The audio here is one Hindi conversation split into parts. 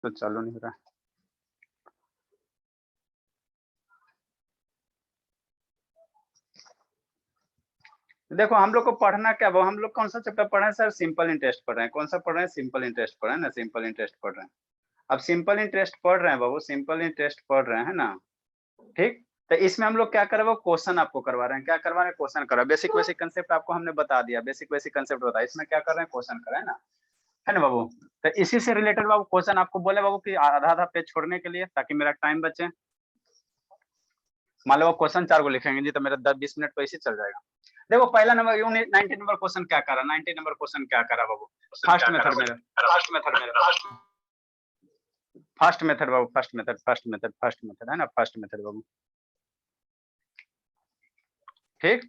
तो चालू नहीं हो रहा। देखो हम लोग को पढ़ना क्या, वो हम लोग कौन सा चैप्टर पढ़ रहे हैं सर? सिंपल इंटरेस्ट पढ़ रहे हैं। कौन सा पढ़ रहे हैं? सिंपल इंटरेस्ट पढ़ रहे हैं ना, सिंपल इंटरेस्ट पढ़ रहे हैं। अब सिंपल इंटरेस्ट पढ़ रहे हैं बाबू, सिंपल इंटरेस्ट पढ़ रहे हैं ना, ठीक। तो इसमें हम लोग क्या कर रहे हैं, वो क्वेश्चन आपको करवा रहे हैं। क्या करवा रहे हैं? क्वेश्चन करा। बेसिक बेसिक कंसेप्ट आपको हमने बता दिया, बेसिक बेसिक कंसेप्ट बताया। इसमें क्या कर रहे हैं? क्वेश्चन कर रहे हैं ना, है ना बाबू। तो इसी से रिलेटेड बाबू क्वेश्चन आपको बोले बाबू कि आधा आधा पेज छोड़ने के लिए, ताकि मेरा टाइम बचे। मान लो क्वेश्चन 4 को लिखेंगे जी, तो मेरा 10-20 मिनट तो इसी चल जाएगा। देखो पहला नंबर 90 नंबर क्वेश्चन क्या करा, 90 नंबर क्वेश्चन क्या करा बाबू? फर्स्ट मेथड मेरा, फर्स्ट मेथड मेरा, फर्स्ट मेथड बाबू, first method, first method, first method है ना, फर्स्ट मेथड बाबू, ठीक।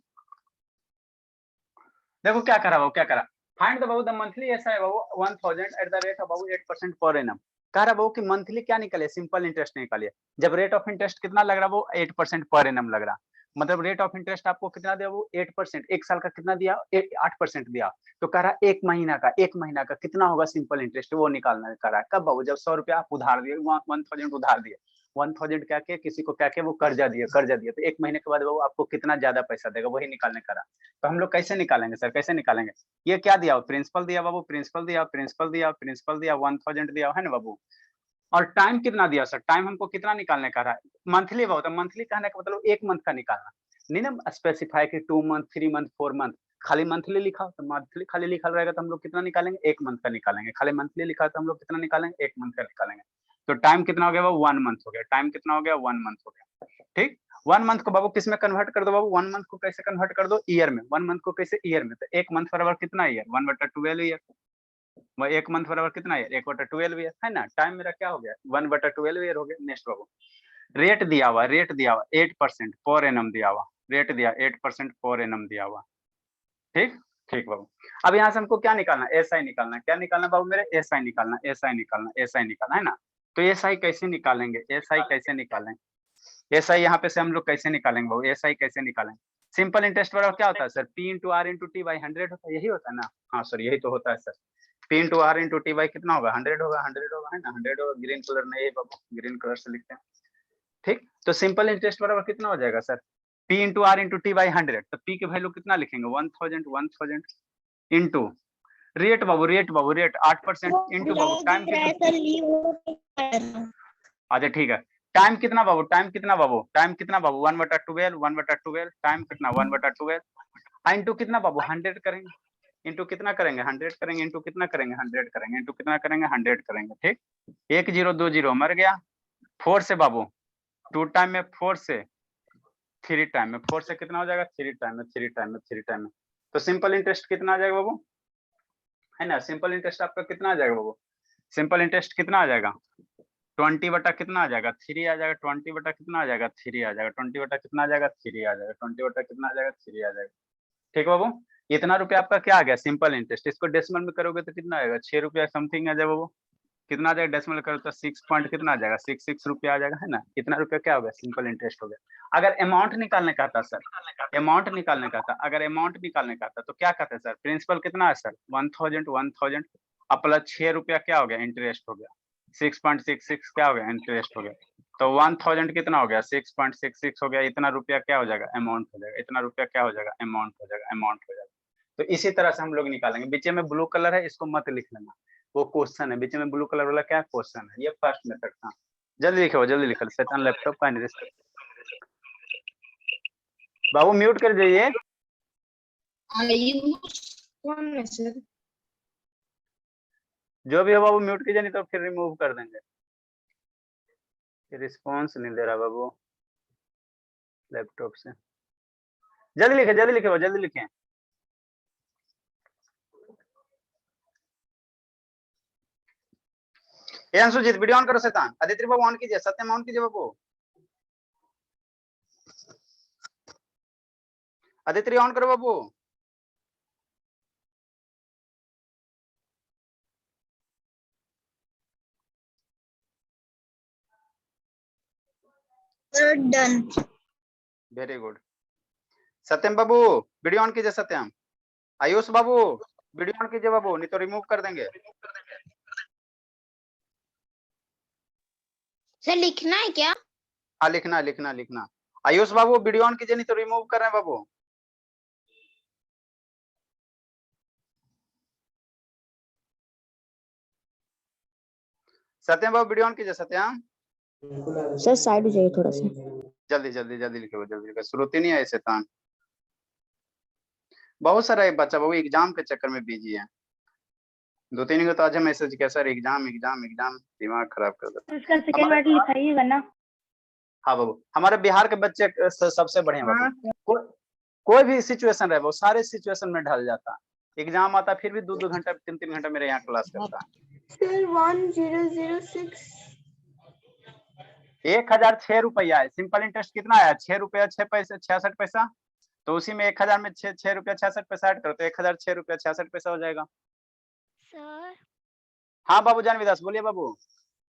देखो क्या करा बाबू, क्या करा? Find the Babu the monthly ऐसा है बाबू 1000 at the rate of Babu 8% per annum. कह रहा बाबू कि मंथली क्या निकले? सिंपल इंटरेस्ट निकालिए। जब रेट ऑफ इंटरेस्ट कितना लग रहा है वो 8% पर एनम लग रहा, मतलब रेट ऑफ इंटरेस्ट आपको कितना दिया वो 8%। एक साल का कितना दिया? 8% दिया। तो कह रहा एक महीना का, एक महीना का कितना होगा सिंपल इंटरेस्ट, वो निकालना कह रहा है। कब बाबू? जब 100 रुपया आप उधार दिए, 1000 उधार दिए, 1000 क्या के किसी को क्या के वो कर्जा दिए, कर्जा दिए, तो एक महीने के बाद वो आपको कितना ज्यादा पैसा देगा, वही निकालने का रहा। तो हम लोग कैसे निकालेंगे सर, कैसे निकालेंगे? ये क्या दिया? प्रिंसिपल दिया बाबू, प्रिंसिपल दिया, प्रिंसिपल दिया, प्रिंसिपल दिया, 1000 दिया है ना बाबू। और टाइम कितना दिया सर? टाइम हमको कितना निकालने का रहा है? मंथली बाबू। तो मंथली कहने का मतलब एक मंथ का निकालना, नहीं ना स्पेसिफाई कि 2 मंथ, 3 मंथ, 4 मंथ। खाली मंथली लिखा तो मंथली खाली लिखा रहेगा, तो हम लोग कितना निकालेंगे? एक मंथ का निकालेंगे। खाली मंथली लिखा तो हम लोग कितना निकालेंगे? एक मंथ का निकालेंगे। तो टाइम कितना हो गया? वो 1 मंथ हो गया। टाइम कितना हो गया? 1 मंथ हो गया, ठीक। 1 मंथ को बाबू किस में कन्वर्ट कर दो बाबू? 1 मंथ को कैसे कन्वर्ट कर दो? ईयर में। 1 मंथ को कैसे? ईयर में। तो एक मंथ बराबर कितना ईयर? 1/12 ईयर। वो एक मंथ बराबर कितना ईयर? 1/12 ईयर, है ना। टाइम मेरा क्या हो गया? 1/12 ईयर हो गया। नेक्स्ट बाबू रेट दिया हुआ, रेट दिया हुआ 8% पर एनम दिया हुआ, रेट दिया 8% पर एनम दिया हुआ, ठीक। ठीक बाबू। अब यहाँ से हमको क्या निकालना? एसआई निकालना। क्या निकालना बाबू मेरे? एसआई निकालना, एसआई निकालना, एसआई निकालना, है ना। तो एसआई कैसे निकालेंगे? एसआई कैसे निकालेंगे? एसआई यहाँ पे से हम लोग कैसे निकालेंगे बाबू? एसआई कैसे निकालेंगे? सिंपल इंटरेस्ट बराबर क्या होता है sir? P into R into T by 100 होता है, यही होता है ना। हाँ सर यही तो होता है sir. P into R into T by कितना होगा? 100 होगा, 100 होगा, है ना। 100 होगा। ग्रीन कलर में, ये बाबू ग्रीन कलर से लिखते हैं, ठीक। तो सिंपल इंटरेस्ट बराबर कितना हो जाएगा sir? P into R into T by 100। तो पी के वैल्यू कितना लिखेंगे? 1000 इंटू रेट बाबू, रेट बाबू, रेट 8% इंटू बाबू टाइम कितना? अच्छा ठीक है। टाइम कितना बाबू? टाइम कितना बाबू? टाइम कितना बाबू? 1/12, 1/12 टाइम कितना? 1/12 इंटू कितना बाबू? 100 करेंगे। इंटू कितना करेंगे? 100 करेंगे। इंटू कितना करेंगे? 100 करेंगे। इंटू कितना करेंगे? 100 करेंगे, ठीक। 1 0 2 0 मर गया। 4 से बाबू 2 टाइम में, 4 से 3 टाइम में, 4 से कितना हो जाएगा? 3 टाइम में, 3 टाइम में, 3 टाइम में। तो सिंपल इंटरेस्ट कितना आ जाएगा बाबू, है ना। सिंपल इंटरेस्ट आपका कितना आ जाएगा बाबू? सिंपल इंटरेस्ट कितना आ जाएगा? 20 बटा कितना आ जाएगा? 3 आ जाएगा। 20 बटा कितना आ जाएगा? 3 आ जाएगा। 20 बटा कितना आ जाएगा? 3 आ जाएगा। 20 बटा कितना आ जाएगा? 3 आ जाएगा, ठीक बाबू। इतना रुपया आपका क्या आ गया? Simple interest. इसको डेसिमल में करोगे तो कितना आएगा? 6 रुपया समथिंग आ जाएगा बाबू। कितना आ जाएगा डेसिमल करो तो 6 पॉइंट कितना आ जाएगा? 66 रुपया आ जाएगा, है ना। इतना रुपया क्या हो गया? सिंपल इंटरेस्ट हो गया। अगर अमाउंट निकालने का था सर, अमाउंट निकालने का था, अगर अमाउंट निकालने का था तो क्या कहते हैं सर? प्रिंसिपल कितना है सर? 1000 अब प्लस 6 रुपया क्या हो गया? इंटरेस्ट हो गया। 6.66 क्या हो गया? इंटरेस्ट हो गया। तो 1000 कितना हो गया? 6.66 हो गया। इतना रुपया क्या हो जाएगा? अमाउंट हो जाएगा। इतना रुपया क्या हो जाएगा? अमाउंट हो जाएगा, अमाउंट हो जाएगा। तो इसी तरह से हम लोग निकालेंगे। बीच में ब्लू कलर है, इसको मत लिख लेना, वो क्वेश्चन है। बीच में ब्लू कलर वाला क्या क्वेश्चन है? ये फर्स्ट मेथड था। जल्दी लिखो, जल्दी लिखो। शैतान लैपटॉप का बाबू म्यूट कर जाइए। कौन है सर? जो भी हो बाबू म्यूट कीजिए, नहीं तो फिर रिमूव कर देंगे। रिस्पॉन्स नहीं दे रहा बाबू लैपटॉप से। जल्दी लिखे, जल्दी लिखे, जल्दी लिखे। अंशुजीत वीडियो ऑन करो। शैतान आदित्य बाबू ऑन कीजिए। सत्यम ऑन कीजिए बाबू। आदित्य ऑन करो बाबू। डन। Very good. सत्यम बाबू वीडियो ऑन कीजिए। सत्यम, आयुष बाबू वीडियो ऑन कीजिए बाबू, नहीं तो रिमूव कर देंगे। सर लिखना है क्या? हाँ लिखना लिखना लिखना। आयुष बाबू वीडियो ऑन कीजिए, नहीं तो रिमूव कर रहे हैं बाबू। सत्यम बाबू वीडियो ऑन कीजिए सत्यम। सर साइड हो जाइए थोड़ा सा। जल्दी जल्दी जल्दी लिखे, जल्दी लिखे, श्रुति नहीं है शैतान। बहुत सारा बच्चा बाबू एग्जाम के चक्कर में बिजी है। 2-3 को तो आज मैसेज किया सर एग्जाम एग्जाम एग्जाम, दिमाग खराब कर देता। उसका सेकेंड वर्ड लिखाइएगा ना। हाँ बाबू, हमारे बिहार के बच्चे सबसे बढ़िया बाबू। कोई भी सिचुएशन रहे वो सारे सिचुएशन में ढल जाता है। एग्जाम आता फिर भी 2-2 घंटा 3-3 घंटा मेरे यहाँ क्लास करता है। सर 1006 1006 रुपया है। सिंपल इंटरेस्ट कितना आया? 6 रुपया 6 पैसे 66 पैसा। तो उसी में 1000 में 6 रुपया 66 पैसा ऐड करो तो 1006 रुपया 66 पैसा हो जाएगा। सर हाँ बाबू जान विदास बोलिए बाबू।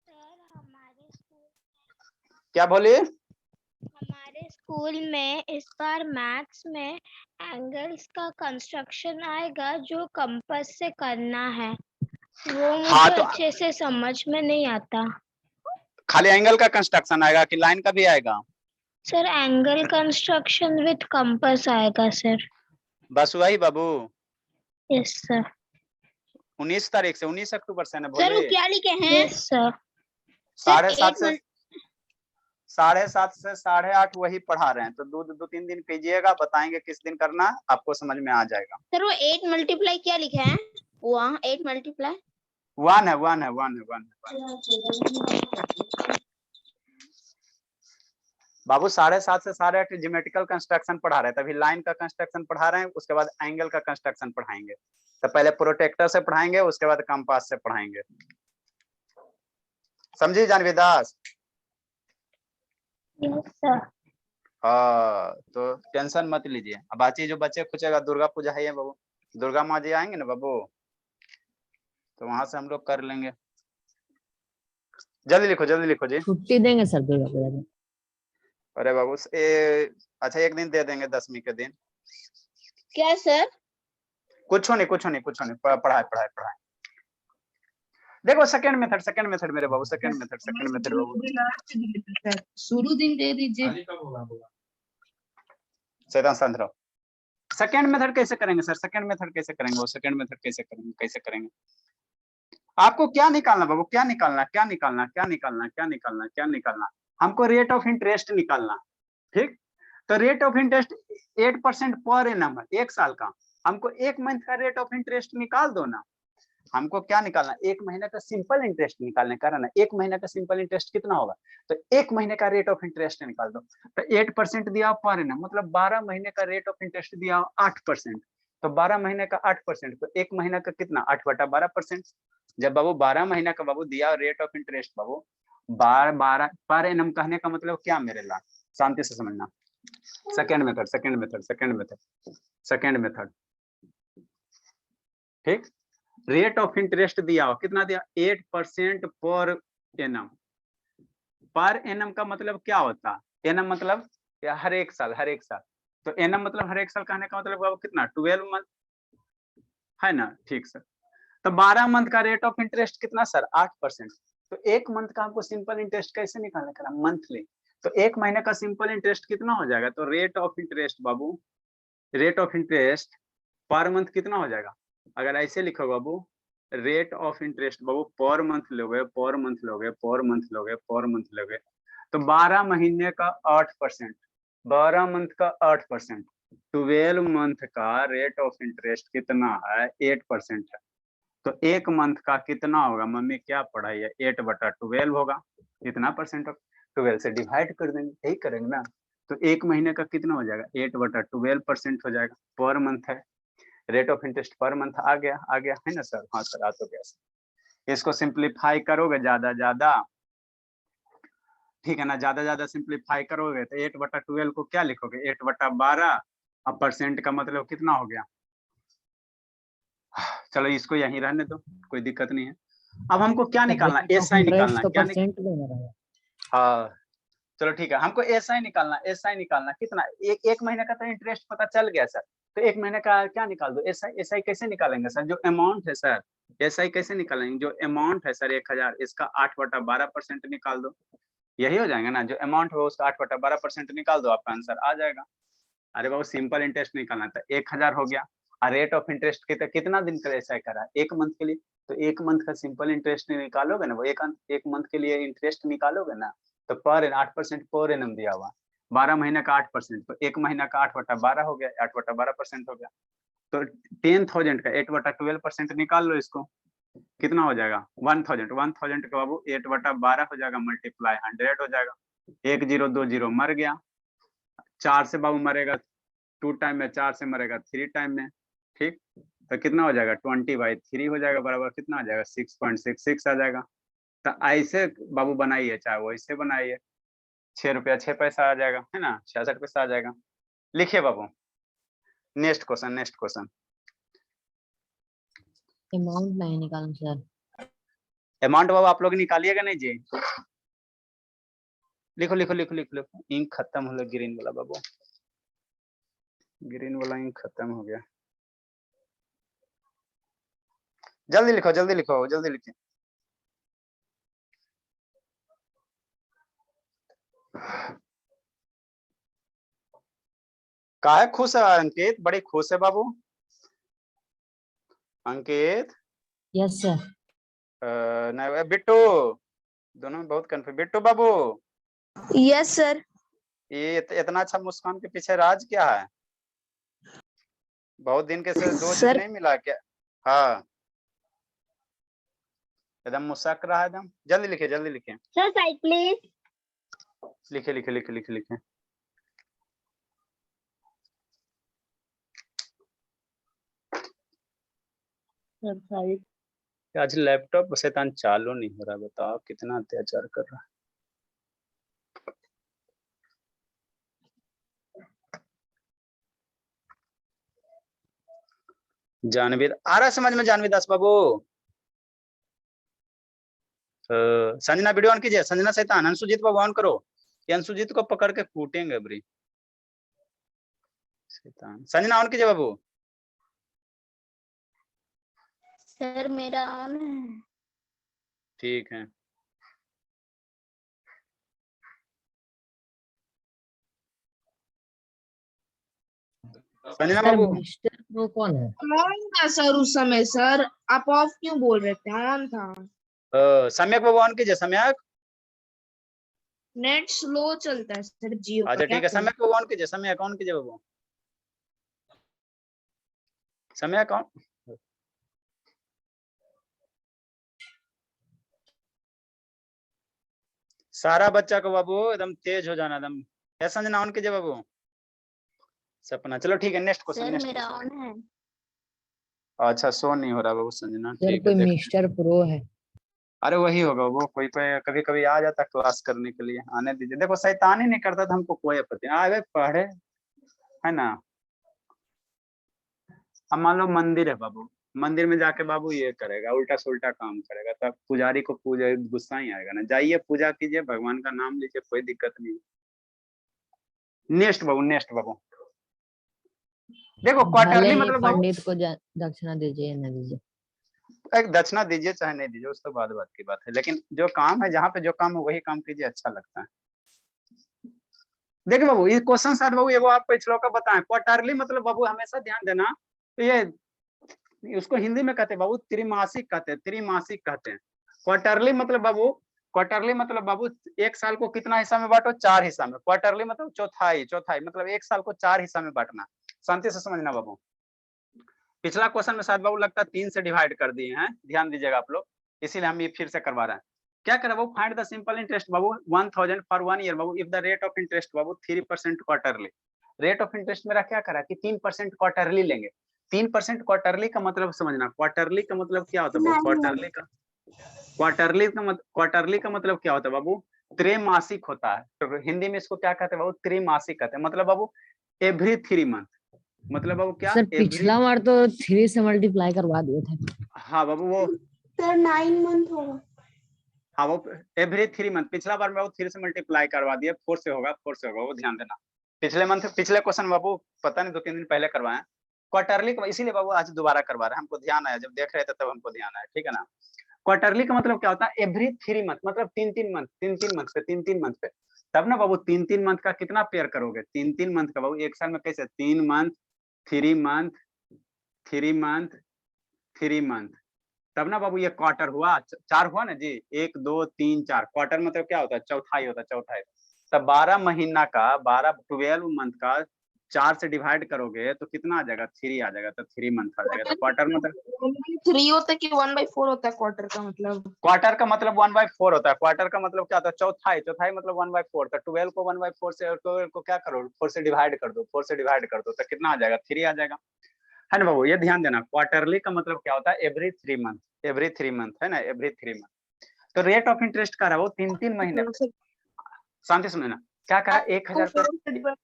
सर क्या बोलिए? हमारे स्कूल में इस बार मैथ्स में एंगल्स का कंस्ट्रक्शन आएगा जो कंपास से करना है। वो मुझे हाँ, तो अच्छे से समझ में नहीं आता। खाली एंगल का कंस्ट्रक्शन आएगा कि लाइन का भी आएगा? Sir angle construction with compass आएगा सर। बस वही बाबू। Yes sir. 19 तारीख से 19 अक्टूबर से ना सर वो बोले। क्या लिखे हैं? Yes sir. 7:30 से 7:30 से 8:30 वही पढ़ा रहे हैं। तो 2-3 दिन कीजिएगा, बताएंगे किस दिन करना, आपको समझ में आ जाएगा। सर वो 8 मल्टीप्लाई क्या लिखे हैं? वहाँ 8 मल्टीप्लाई 1 है 1 है 1 है 1 है बाबू। 7:30 से 8:30 ज्योमेट्रिकल कंस्ट्रक्शन पढ़ा रहे हैं, तभी लाइन का कंस्ट्रक्शन पढ़ा रहे हैं, उसके बाद एंगल का कंस्ट्रक्शन पढ़ाएंगे। तो पहले प्रोटेक्टर से पढ़ाएंगे, उसके बाद कंपास से पढ़ाएंगे। समझी जानवी दास? Yes sir. हाँ तो टेंशन मत लीजिए। अब बाकी जो बच्चे पूछेगा, दुर्गा पूजा है ये बाबू, दुर्गा माँ जी आएंगे ना बाबू, तो वहां से हम लोग कर लेंगे। जल्दी लिखो जी। छुट्टी देंगे सर दुर्गा पूजा में। अरे बाबू अच्छा 1 दिन दे देंगे 10वीं के दिन। क्या सर? कुछ नहीं पढ़ाई। देखो सेकंड मेथड मेरे बाबू, सेकंड मेथड बाबू। शुरू दिन दे दीजिए। शैतान शांत रहो। सेकंड मेथड कैसे करेंगे सर? सेकंड मेथड कैसे करेंगे? वो सेकंड मेथड कैसे करेंगे? आपको क्या निकालना बाबू? क्या निकालना? हमको रेट ऑफ इंटरेस्ट निकालना। ठीक, तो rate of interest 8% per annum है 1 साल का। हमको 1 मंथ का रेट ऑफ इंटरेस्ट निकाल दो ना। हमको क्या निकालना? 1 महीने का सिंपल इंटरेस्ट निकालने का ना। 1 महीने का सिंपल इंटरेस्ट कितना होगा? तो 1 महीने का रेट ऑफ इंटरेस्ट निकाल दो। तो 8% दिया पर एनम, मतलब 12 महीने का रेट ऑफ इंटरेस्ट दिया 8%। तो 12 महीने का 8%, तो 1 महीने का कितना? 8/12%। जब बाबू 12 महीने का बाबू दिया rate of interest Babu 12 per annum कहने का मतलब क्या मेरे लाल? शांति से समझना। सेकेंड मेथड ठीक। रेट ऑफ इंटरेस्ट दिया हो, कितना दिया? 8% पर एनम। पर एनम का मतलब क्या होता है? एनम मतलब हर एक साल। तो एनम मतलब हर एक साल कहने का मतलब कितना? 12 मंथ है ना। ठीक सर। तो 12 मंथ का रेट ऑफ इंटरेस्ट कितना सर? 8%। तो 1 मंथ का हमको सिंपल इंटरेस्ट कैसे निकालने का? मंथली। तो 1 महीने का सिंपल इंटरेस्ट कितना हो जाएगा? तो रेट ऑफ इंटरेस्ट बाबू, rate of interest per month कितना हो जाएगा? अगर ऐसे लिखो बाबू, रेट ऑफ इंटरेस्ट बाबू पर मंथ लोगे तो 12 महीने का 8%, 12 मंथ का 8%, 12 मंथ का रेट ऑफ इंटरेस्ट कितना है? 8% है। तो 1 मंथ का कितना होगा? मम्मी क्या पढ़ाई है? 8/12 होगा। इतना परसेंट 12 से डिवाइड कर देंगे, यही करेंगे ना। तो 1 महीने का कितना हो जाएगा? 8/12% हो जाएगा। पर मंथ है, rate of interest per month आ गया है ना सर? हाँ सर आ तो गया सर। इसको सिंप्लीफाई करोगे ज्यादा, ठीक है ना, ज्यादा सिंप्लीफाई करोगे तो 8/12 को क्या लिखोगे? 8/12। अब परसेंट का मतलब कितना हो गया? चलो इसको यहीं रहने दो, कोई दिक्कत नहीं है। अब हमको क्या निकालना? एसआई निकालना। क्या हाँ चलो ठीक है, हमको एसआई निकालना। कितना? एक महीने का तो इंटरेस्ट पता चल गया सर। तो 1 महीने का क्या निकाल दो? एसआई कैसे निकालेंगे सर? जो अमाउंट है सर, एसआई कैसे निकालेंगे? जो अमाउंट है सर 1000, इसका 8/12% निकाल दो। यही हो जाएगा ना, जो अमाउंट हो उसका 8/12% निकाल दो, आपका आंसर आ जाएगा। अरे बाबू सिंपल इंटरेस्ट निकालना था, 1000 हो गया। और रेट ऑफ इंटरेस्ट कितना दिन का ऐसा करा, 1 मंथ के लिए, तो 1 मंथ का सिंपल इंटरेस्ट निकालोगे ना वो, एक मंथ के लिए इंटरेस्ट निकालोगे ना, तो पर 8% पर एनम दिया हुआ, 12 महीने का 8%, तो 1 महीना का 8/12 हो गया, 8/12% हो गया। तो 10,000 का 8/12% निकाल लो इसको, कितना हो जाएगा 1000 का बाबू 8/12 हो जाएगा, मल्टीप्लाई 100 हो जाएगा, 1020 मर गया, 4 से बाबू मरेगा 2 टाइम में, 4 से मरेगा 3 टाइम में, ठीक। तो कितना हो जाएगा 20/3 हो जाएगा, बराबर कितना आ जाएगा 6.66 आ जाएगा। तो ऐसे बाबू बनाइए, चाहे वो ऐसे बनाइए, 6 रुपया 6 पैसा आ जाएगा, है ना, 66 पैसा आ जाएगा। लिखिए बाबू, नेक्स्ट क्वेश्चन। अमाउंट नहीं निकालना सर। अमाउंट बाबू आप लोग निकालिएगा नहीं जी, लिखो। इंक खत्म हो गया, ग्रीन वाला बाबू, ग्रीन वाला इंक खत्म हो गया, जल्दी लिखो, जल्दी लिखिए। काहे खुश है अंकित, बड़ी खुश है बाबू अंकित। Yes sir. नहीं बिट्टू, दोनों में बहुत कंफ्यूज। बिट्टू बाबू, यस सर। ये इतना अच्छा मुस्कान के पीछे राज क्या है? बहुत दिन के से दोस्त सर नहीं मिला क्या? हाँ, एकदम मुस्क रहा है एकदम। जल्दी लिखिए। Sir side please. लिखे। आज लैपटॉप शैतान चालू नहीं हो रहा, बताओ कितना अत्याचार कर रहा है। जानवी आ रहा समझ में, जानवी दास बाबू। संजना वीडियो ऑन कीजिए, संजना शैतान। अंशुजीत बाबू ऑन करो, ये अंशुजीत को पकड़ के कूटेंगे अबरी शैतान। संजना ऑन कीजिए बाबू। सर मेरा ऑन है। ठीक है, संजना सर बाबू। मिस्टर प्रो कौन है? ऑन था सर उस समय सर, आप ऑफ क्यों बोल रहे थे? ऑन था। सम्यक बाबू ऑन कीजिए, सम्यक। नेट स्लो चलता है सर जियो का, अच्छा क्या ठीक है, करूं? सम्यक बाबू ऑन कीजिए, सम्यक ऑन कीजिए बाबू, सम्यक ऑन। सारा बच्चा को बाबू एकदम तेज हो जाना एकदम। है संजना ऑन कीजिए बाबू। सपना, चलो ठीक है, नेक्स्ट क्वेश्चन। सर मेरा ऑन है। अच्छा शो नहीं हो रहा बाबू संजना, सर ठीक है कोई देख। मिस्टर प्रो है। अरे वही होगा वो, कोई कभी कभी आ जाता क्लास करने के लिए, आने दीजिए। देखो शैतानी नहीं करता तो हमको कोई आपत्ति नहीं, आगे पढ़े, है ना। अब मान लो मंदिर है बाबू, मंदिर में जाके बाबू ये करेगा, उल्टा सुल्टा काम करेगा, तब पुजारी को पूजा गुस्सा ही आएगा ना। जाइए पूजा कीजिए, भगवान का नाम लीजिए, कोई दिक्कत नहीं। नेक्स्ट बाबू। देखो भले क्वार्टरली ही मतलब बाबू, पंडित को दक्षिणा दीजिए या न दीजिए। एक दक्षिणा दीजिए चाहे नहीं दीजिए, उस तो बात की बात है, लेकिन जो काम है, जहाँ पे जो काम है वही काम कीजिए, अच्छा लगता है। देखिए बाबू, ये क्वेश्चन शायद बाबू ये आप पिछलो का बताएं। क्वार्टरली मतलब बाबू हमेशा ध्यान देना, तो ये उसको हिंदी में कहते हैं बाबू त्रिमासिक कहते हैं। क्वार्टरली मतलब बाबू एक साल को कितना हिस्सा में बांटो, 4 हिस्सा में। क्वार्टरली मतलब चौथाई मतलब एक साल को 4 हिस्सा में बांटना। शांति से समझना बाबू। पिछला क्वेश्चन में शायद बाबू लगता है 3 से डिवाइड कर दिए हैं, ध्यान दीजिएगा आप लोग, इसीलिए हम ये फिर से करवा रहे हैं। क्या करें बाबू, फाइंड द सिंपल इंटरेस्ट बाबू 1000 फॉर 1 ईयर बाबू, if the rate of interest बाबू 3% क्वार्टरली। रेट ऑफ इंटरेस्ट मेरा क्या करा कि 3% क्वार्टरली लेंगे। 3% क्वार्टरली का मतलब समझना, क्वार्टरली का मतलब क्या होता है बाबू, क्वार्टरली का मतलब क्या होता है बाबू, त्रैमासिक होता है। तो हिंदी में इसको क्या कहते हैं बाबू, त्रैमासिक कहते हैं। मतलब बाबू एवरी 3 मंथ, मतलब बाबू क्या सर पिछला बार तो 3 से मल्टीप्लाई करवा दिए थे। हाँ बाबू वो सर 9 मंथ होगा। हाँ वो एवरी 3 मंथ, पिछला बार में वो 3 से मल्टीप्लाई करवा दिया, 4 से होगा वो ध्यान देना। पिछले क्वेश्चन बाबू पता नहीं 2-3 दिन पहले करवाए क्वार्टरली, इसीलिए बाबू आज दोबारा करवा रहे हैं, हमको ध्यान आया, जब देख रहे थे तब हमको ध्यान आया, ठीक है ना। क्वार्टरली का मतलब क्या होता है, एवरी 3 मंथ, मतलब 3-3 मंथ, 3-3 मंथ पे, 3-3 मंथ पे। तब ना बाबू 3-3 मंथ का कितना पेयर करोगे, 3-3 मंथ का बाबू एक साल में कैसे, 3 मंथ, 3 मंथ, 3 मंथ, 3 मंथ, तब ना बाबू ये क्वार्टर हुआ, 4 हुआ ना जी, 1 2 3 4, क्वार्टर मतलब क्या होता है, चौथाई होता है, चौथाई। तब 12 महीना का, 12 मंथ का 4 से डिवाइड करोगे तो कितना आ जाएगा, 3 आ जाएगा, तो 3 मंथ आ जाएगा। तो क्वार्टर मतलब 1/3 होता है कि 1/4 होता है क्वार्टर का मतलब? क्वार्टर का मतलब 1/4 होता है। क्वार्टर का मतलब क्या होता है, चौथाई, चौथाई मतलब 1/4। तो 12 को 1/4 से, 12 को क्या करो, 4 से डिवाइड कर दो, 4 से डिवाइड कर दो तो कितना आ जाएगा, 3 आ जाएगा, है ना बाबू। ये ध्यान देना, क्वार्टरली का मतलब क्या होता है, एवरी 3 मंथ, एवरी 3 मंथ, है ना, एवरी 3 मंथ। तो रेट ऑफ इंटरेस्ट का रहा वो 3-3 महीने पे। शांति सुनो ना, क्या करा, 1000 रुपया,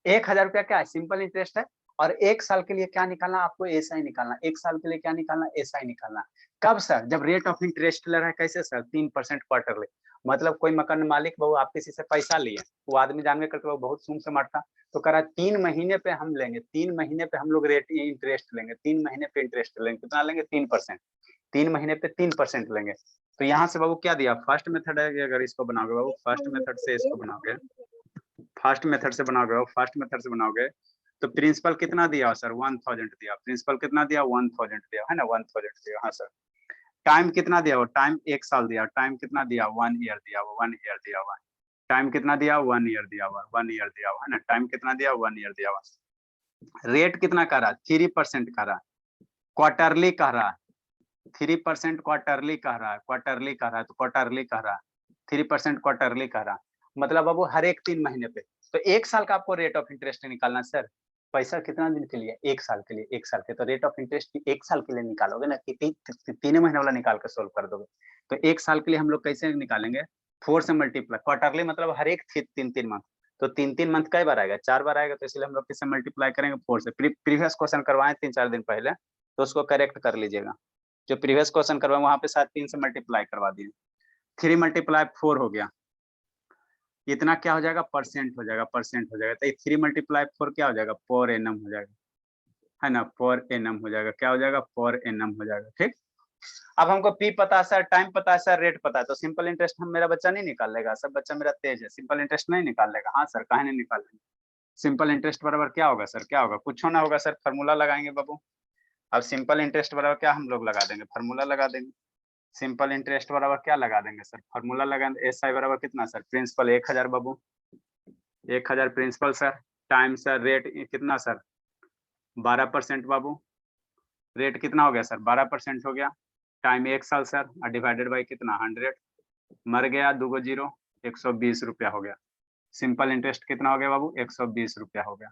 1000 रुपया क्या है, सिंपल इंटरेस्ट है। और 1 साल के लिए क्या निकालना आपको, एसआई निकालना। 1 साल के लिए क्या निकालना, एसआई निकालना। कब सर, जब रेट ऑफ इंटरेस्ट ले रहा है, कैसे सर, 3% क्वार्टरली। मतलब कोई मकान मालिक बहु आप किसी से पैसा लिए, वो आदमी जानवे करके वो बहुत सूम से मरता, तो करा 3 महीने पे हम लेंगे, 3 महीने पे हम लोग रेट इंटरेस्ट लेंगे, 3 महीने पे इंटरेस्ट लेंगे, कितना लेंगे, 3%, 3 महीने पे 3% लेंगे। तो यहाँ से बाबू क्या दिया, फर्स्ट मेथड है, अगर इसको बनाओगे बाबू, फर्स्ट मेथड से इसको बनाओगे, फर्स्ट मेथड से बनाओगे, फर्स्ट मेथड से बनाओगे तो प्रिंसिपल कितना दिया सर, 1000 दिया, प्रिंसिपल कितना दिया, 1000 दिया, है ना, 1000 दिया। हाँ सर, टाइम कितना दिया, वो टाइम 1 साल दिया, टाइम कितना दिया, 1 ईयर दिया, वो 1 ईयर दिया हुआ, टाइम कितना दिया, 1 ईयर दिया हुआ, 1 ईयर दिया हुआ, है ना, टाइम कितना दिया, 1 ईयर दिया हुआ। रेट कितना कह रहा, 3% कह रहा, क्वार्टरली कह रहा, 3% क्वार्टरली कह रहा है, क्वार्टरली कह रहा है, तो क्वार्टरली कह रहा है, 3% क्वार्टरली कह रहा, मतलब अब वो हर एक 3 महीने पे। तो 1 साल का आपको रेट ऑफ इंटरेस्ट निकालना सर, पैसा कितना दिन के लिए, 1 साल के लिए, 1 साल के, तो रेट ऑफ इंटरेस्ट 1 साल के लिए निकालोगे ना, कि 3 महीने वाला निकाल कर सोल्व कर दोगे। तो 1 साल के लिए हम लोग कैसे निकालेंगे, 4 से मल्टीप्लाई, क्वार्टरली मतलब हर एक 3-3 मंथ, तो 3-3 मंथ कई बार आएगा, 4 बार आएगा, तो इसलिए हम लोग किससे मल्टीप्लाई करेंगे, 4 से। प्रीवियस क्वेश्चन करवाए 3-4 दिन पहले, तो उसको करेक्ट कर लीजिएगा, जो प्रीवियस क्वेश्चन करवाए वहां पे शायद 3 से मल्टीप्लाई करवा दिए, 3 मल्टीप्लाई 4 हो गया, इतना क्या हो जाएगा, परसेंट हो जाएगा, परसेंट हो जाएगा। तो 3 मल्टीप्लाई 4 क्या हो जाएगा, पर एनम हो जाएगा, है ना, पर एनम हो जाएगा, क्या हो जाएगा, पर एनम हो जाएगा। ठीक, अब हमको पी पता है सर, टाइम पता है सर, रेट पता है, तो सिंपल इंटरेस्ट हम मेरा बच्चा नहीं निकाल लेगा, सब बच्चा मेरा तेज है, सिंपल इंटरेस्ट नहीं निकाल लेगा। हाँ सर, कहे नहीं निकाल लेंगे, सिंपल इंटरेस्ट बराबर क्या होगा सर, क्या होगा, कुछ होना होगा सर, फॉर्मूला लगाएंगे बाबू। अब सिंपल इंटरेस्ट बराबर क्या हम लोग लगा देंगे, फॉर्मूला लगा देंगे। सिंपल इंटरेस्ट बराबर क्या लगा देंगे सर, फॉर्मूला लगा, एस आई बराबर कितना सर, प्रिंसिपल 1000 बाबू, 1000 principal sir, time sir, rate कितना सर, 12% बाबू, रेट कितना हो गया सर, 12% हो गया, टाइम 1 साल सर, और डिवाइडेड बाई कितना, 100, मर गया 2 गो 0, 120 रुपया हो गया। सिंपल इंटरेस्ट कितना हो गया बाबू, 120 रुपया हो गया।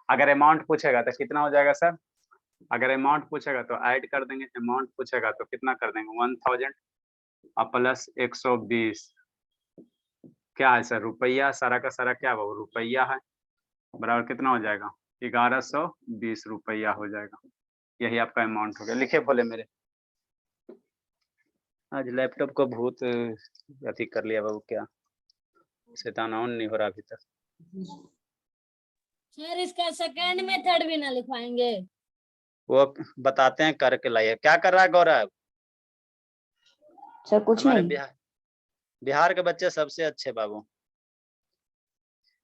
अगर अमाउंट पूछेगा तो कितना हो जाएगा सर, अगर अमाउंट पूछेगा तो ऐड कर देंगे, अमाउंट पूछेगा तो कितना कर देंगे, 1000 और प्लस 120, क्या है सर, रुपया, सारा का सारा क्या बाबू, रुपया है, बराबर कितना हो जाएगा, 1120 रुपया हो जाएगा। यही आपका अमाउंट हो गया। लिखे भोले मेरे, आज लैपटॉप को भूत अति कर लिया बाबू, क्या शैतान ऑन नहीं हो रहा अभी तक। सर इसका सेकंड मेथड भी ना लिखवाएंगे? वो बताते हैं करके लाइए। क्या कर रहा है गौरव? सर कुछ हमारे नहीं। बिहार के बच्चे सबसे अच्छे बाबू,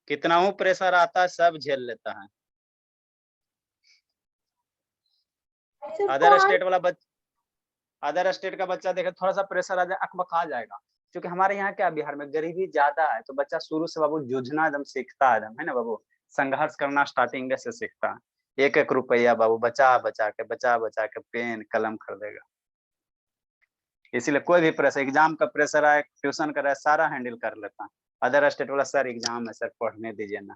कितना हूँ प्रेशर आता है सब झेल लेता है। अदर स्टेट वाला अदर स्टेट का बच्चा देखे थोड़ा सा प्रेशर आ जाए अकबका जाएगा, क्योंकि हमारे यहाँ क्या बिहार में गरीबी ज्यादा है, तो बच्चा शुरू से बाबू जूझना एकदम सीखता है एकदम, है ना बाबू, संघर्ष करना स्टार्टिंग से सीखता है। 1-1 रुपया बाबू बचा बचा के पेन कलम खरीदेगा। इसीलिए कोई भी प्रेशर, एग्जाम का प्रेशर आए, ट्यूशन का रहे, सारा हैंडल कर लेता है। अदर स्टेट वाला सर एग्जाम है सर, पढ़ने दीजिए ना,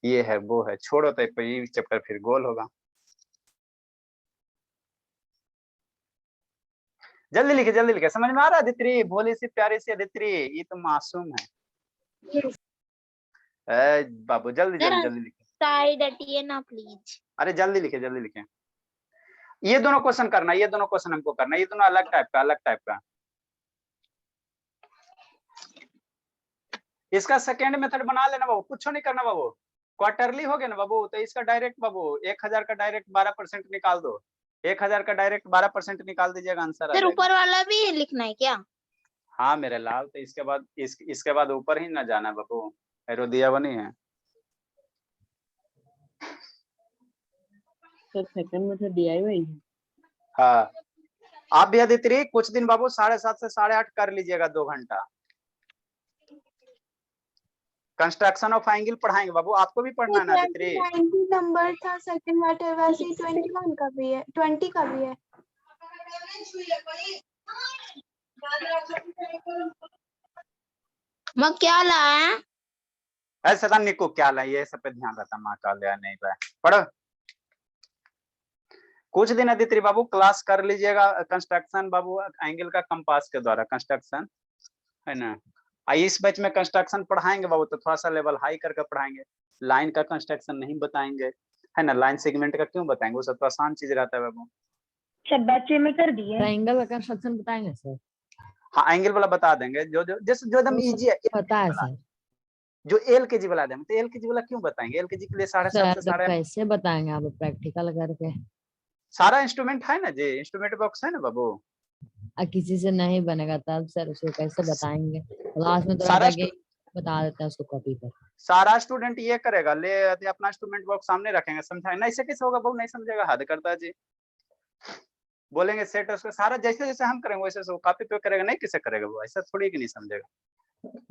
ये है वो है, छोड़ो तो ये चैप्टर फिर गोल होगा। जल्दी लिखे, समझ में आ रहा है अदित्री, भोली सी प्यारी सी अदित्री, ये तो मासूम है। बाबू जल्दी लिखे, साइड हटिए ना प्लीज। अरे जल्दी लिखे। ये दोनों क्वेश्चन करना, ये दोनों क्वेश्चन हमको करना, ये दोनों अलग टाइप का। इसका सेकेंड मेथड बना लेना बाबू, कुछ नहीं करना बाबू, क्वार्टरली हो गया ना बाबू, तो इसका डायरेक्ट बाबू 1000 का डायरेक्ट 12% निकाल दो, 1000 का डायरेक्ट 12% निकाल दीजिएगा, आंसर आ सर जाएगा। ऊपर वाला भी लिखना है क्या? हाँ मेरे लाल, तो इसके बाद इसके बाद ऊपर ही ना जाना बाबू, एरो दिया हुआ नहीं है। सर सेकंड मेथड DIY है। हाँ आप भी अदिति कुछ दिन बाबू 7:30 से 8:30 कर लीजिएगा 2 घंटा। कंस्ट्रक्शन ऑफ एंगल पढ़ाएंगे बाबू, आपको भी पढ़ना है ना अदिति? 20 नंबर था सेकंड मैटर, वैसे ही 21 का भी है, 20 का भी है। मैं क्या लाया? ऐसे था निको क्या ला, ये सब पे ध्यान रहता, माँ का लिया नहीं लाया। पढ़ो कुछ दिन अदिति बाबू क्लास कर लीजिएगा कंस्ट्रक्शन बाबू एंगल का कंपास के द्वारा, कंस्ट्रक्शन है ना। इस बैच में कंस्ट्रक्शन पढ़ाएंगे बाबू तो थोड़ा सा लेवल हाई करके पढ़ाएंगे, लाइन का कंस्ट्रक्शन नहीं बताएंगे है ना। लाइन सेगमेंट का क्यों बताएंगे, वो सब तो आसान चीज रहता है बाबू। सब बच्चे में कर दिए। ट्रायंगल का कंस्ट्रक्शन बताएंगे सर? हाँ एंगल वाला बता देंगे, जो जैसे जो एकदम वो सब इजी है। पता है सर। जो LKG वाला देंगे, तो LKG वाला क्यों बताएंगे, LKG के लिए 7:30 सर से तो कैसे बताएंगे आप प्रैक्टिकल करके? सारा इंस्ट्रूमेंट है ना जी, इंस्ट्रूमेंट बॉक्स है ना बाबू। किसी से नहीं बनेगा तब सर उसको कैसे बताएंगे? क्लास में तो सारा रहता है कि बता देते हैं उसको कॉपी पर। सारा स्टूडेंट ये करेगा, ले अपना इंस्ट्रूमेंट बॉक्स सामने रखेंगे, समझाए ना, ऐसे कैसे होगा बाबू, नहीं समझेगा, हद करता है जी। बोलेंगे सेट उसको सारा जैसे जैसे हम करेंगे वैसे वो कॉपी पे करेगा, नहीं किसे करेगा वो, ऐसा थोड़ी कि नहीं समझेगा।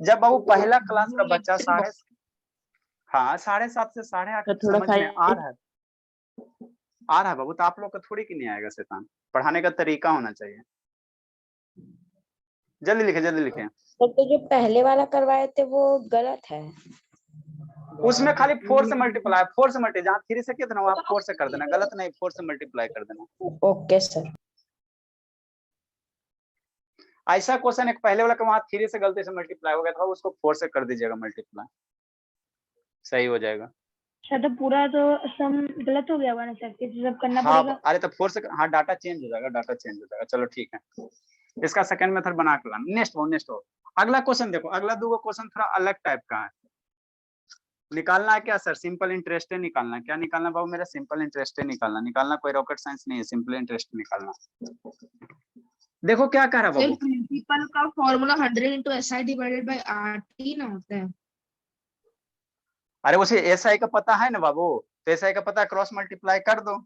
जब बाबू पहला क्लास का बच्चा 7:30 से 8:30 समझ में आ रहा है बाबू, तो आप लोग का थोड़ी कि नहीं आएगा शैतान, पढ़ाने का तरीका होना चाहिए। जल्दी लिखे। तो जो पहले वाला करवाए थे वो गलत है। उसमें खाली 4 से मल्टीप्लाई, 4 से मल्टी, जहाँ 3 से कितना हो आप 4 से कर देना, गलत नहीं, 4 से मल्टीप्लाई कर देना। Okay sir. ऐसा क्वेश्चन एक पहले वाला का वहां 3 से गलती से मल्टीप्लाई हो गया था, उसको 4 से कर दीजिएगा मल्टीप्लाई, सही हो जाएगा। सर तो पूरा तो सम गलत हो गया होगा ना सर, किसी सब करना हाँ पड़ेगा। अरे तो 4 से, हाँ डाटा चेंज हो जाएगा, चलो ठीक है। इसका सेकंड मेथड बना के लाना। नेक्स्ट हो अगला क्वेश्चन देखो, अगला 2 क्वेश्चन थोड़ा अलग टाइप का है। निकालना है क्या सर, सिंपल इंटरेस्ट निकालना है। क्या निकालना बाबू मेरा, सिंपल इंटरेस्ट निकालना, कोई रॉकेट साइंस नहीं है, सिंपल इंटरेस्ट निकालना। देखो क्या कह रहा सर बाबू, प्रिंसिपल का formula 100 into SI divided by RT ना होता है। अरे उसे SI का पता है ना बाबू, तो SI का पता है, क्रॉस मल्टीप्लाई कर दो।